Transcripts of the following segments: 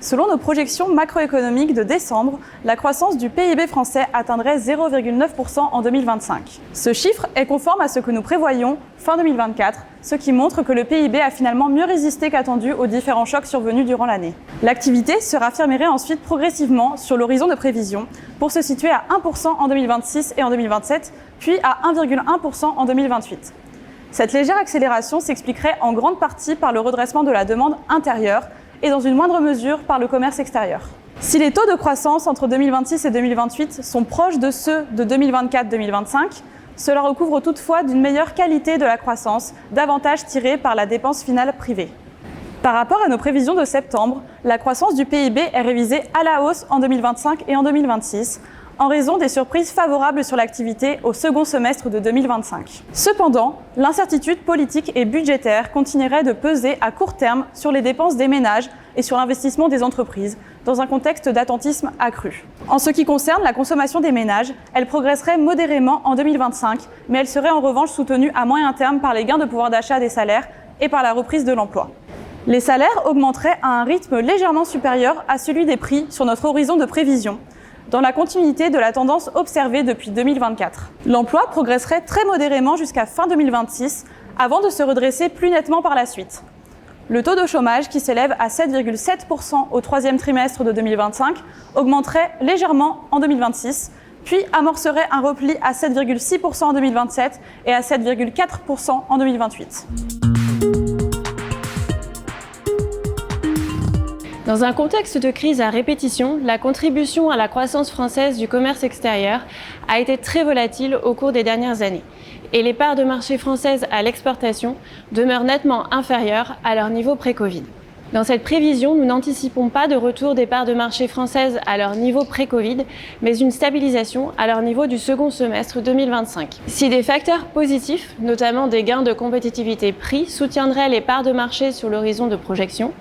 Selon nos projections macroéconomiques de décembre, la croissance du PIB français atteindrait 0,9% en 2025. Ce chiffre est conforme à ce que nous prévoyons fin 2024, ce qui montre que le PIB a finalement mieux résisté qu'attendu aux différents chocs survenus durant l'année. L'activité se raffirmerait ensuite progressivement sur l'horizon de prévision pour se situer à 1% en 2026 et en 2027, puis à 1,1% en 2028. Cette légère accélération s'expliquerait en grande partie par le redressement de la demande intérieure et dans une moindre mesure par le commerce extérieur. Si les taux de croissance entre 2026 et 2028 sont proches de ceux de 2024-2025, cela recouvre toutefois d'une meilleure qualité de la croissance, davantage tirée par la dépense finale privée. Par rapport à nos prévisions de septembre, la croissance du PIB est révisée à la hausse en 2025 et en 2026, en raison des surprises favorables sur l'activité au second semestre de 2025. Cependant, l'incertitude politique et budgétaire continuerait de peser à court terme sur les dépenses des ménages et sur l'investissement des entreprises, dans un contexte d'attentisme accru. En ce qui concerne la consommation des ménages, elle progresserait modérément en 2025, mais elle serait en revanche soutenue à moyen terme par les gains de pouvoir d'achat des salaires et par la reprise de l'emploi. Les salaires augmenteraient à un rythme légèrement supérieur à celui des prix sur notre horizon de prévision, dans la continuité de la tendance observée depuis 2024. L'emploi progresserait très modérément jusqu'à fin 2026, avant de se redresser plus nettement par la suite. Le taux de chômage, qui s'élève à 7,7% au troisième trimestre de 2025, augmenterait légèrement en 2026, puis amorcerait un repli à 7,6% en 2027 et à 7,4% en 2028. Dans un contexte de crise à répétition, la contribution à la croissance française du commerce extérieur a été très volatile au cours des dernières années, et les parts de marché françaises à l'exportation demeurent nettement inférieures à leur niveau pré-Covid. Dans cette prévision, nous n'anticipons pas de retour des parts de marché françaises à leur niveau pré-Covid, mais une stabilisation à leur niveau du second semestre 2025. Si des facteurs positifs, notamment des gains de compétitivité prix, soutiendraient les parts de marché sur l'horizon de projection,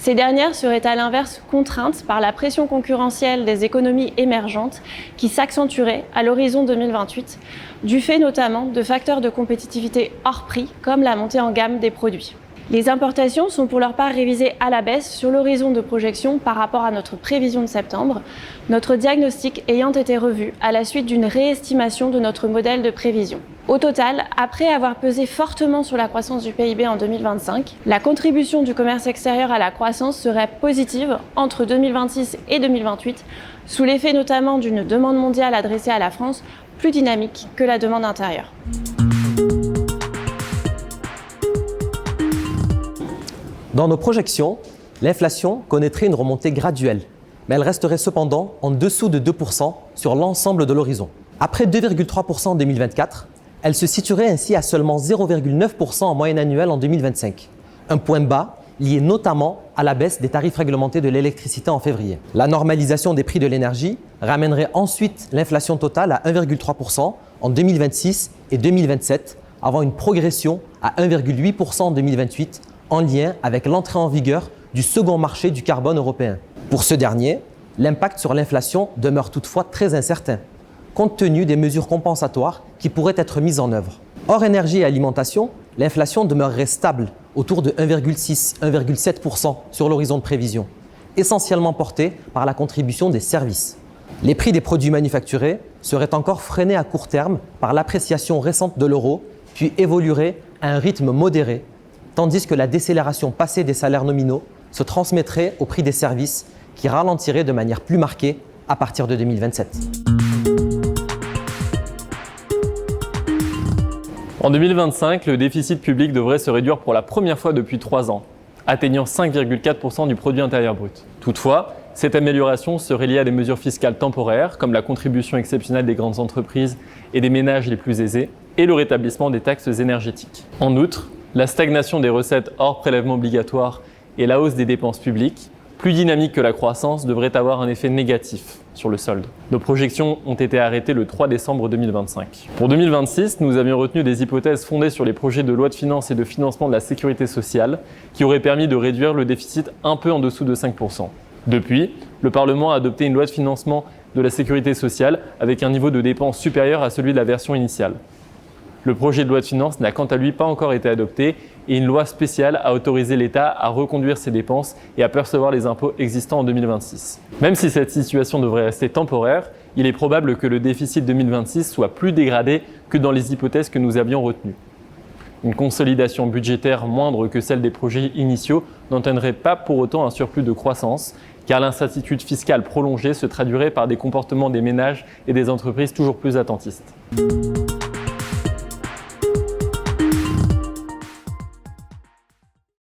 ces dernières seraient à l'inverse contraintes par la pression concurrentielle des économies émergentes qui s'accentuerait à l'horizon 2028, du fait notamment de facteurs de compétitivité hors prix comme la montée en gamme des produits. Les importations sont pour leur part révisées à la baisse sur l'horizon de projection par rapport à notre prévision de septembre, notre diagnostic ayant été revu à la suite d'une réestimation de notre modèle de prévision. Au total, après avoir pesé fortement sur la croissance du PIB en 2025, la contribution du commerce extérieur à la croissance serait positive entre 2026 et 2028, sous l'effet notamment d'une demande mondiale adressée à la France plus dynamique que la demande intérieure. Dans nos projections, l'inflation connaîtrait une remontée graduelle, mais elle resterait cependant en dessous de 2% sur l'ensemble de l'horizon. Après 2,3% en 2024, elle se situerait ainsi à seulement 0,9% en moyenne annuelle en 2025. Un point bas lié notamment à la baisse des tarifs réglementés de l'électricité en février. La normalisation des prix de l'énergie ramènerait ensuite l'inflation totale à 1,3% en 2026 et 2027, avant une progression à 1,8% en 2028, en lien avec l'entrée en vigueur du second marché du carbone européen. Pour ce dernier, l'impact sur l'inflation demeure toutefois très incertain, compte tenu des mesures compensatoires qui pourraient être mises en œuvre. Hors énergie et alimentation, l'inflation demeurerait stable, autour de 1,6-1,7% sur l'horizon de prévision, essentiellement portée par la contribution des services. Les prix des produits manufacturés seraient encore freinés à court terme par l'appréciation récente de l'euro, puis évolueraient à un rythme modéré, tandis que la décélération passée des salaires nominaux se transmettrait au prix des services qui ralentirait de manière plus marquée à partir de 2027. En 2025, le déficit public devrait se réduire pour la première fois depuis 3 ans, atteignant 5,4% du produit intérieur brut. Toutefois, cette amélioration serait liée à des mesures fiscales temporaires, comme la contribution exceptionnelle des grandes entreprises et des ménages les plus aisés, et le rétablissement des taxes énergétiques. En outre, la stagnation des recettes hors prélèvements obligatoires et la hausse des dépenses publiques, plus dynamique que la croissance, devraient avoir un effet négatif sur le solde. Nos projections ont été arrêtées le 3 décembre 2025. Pour 2026, nous avions retenu des hypothèses fondées sur les projets de loi de finances et de financement de la sécurité sociale qui auraient permis de réduire le déficit un peu en dessous de 5%. Depuis, le Parlement a adopté une loi de financement de la sécurité sociale avec un niveau de dépenses supérieur à celui de la version initiale. Le projet de loi de finances n'a quant à lui pas encore été adopté et une loi spéciale a autorisé l'État à reconduire ses dépenses et à percevoir les impôts existants en 2026. Même si cette situation devrait rester temporaire, il est probable que le déficit 2026 soit plus dégradé que dans les hypothèses que nous avions retenues. Une consolidation budgétaire moindre que celle des projets initiaux n'entraînerait pas pour autant un surplus de croissance, car l'incertitude fiscale prolongée se traduirait par des comportements des ménages et des entreprises toujours plus attentistes.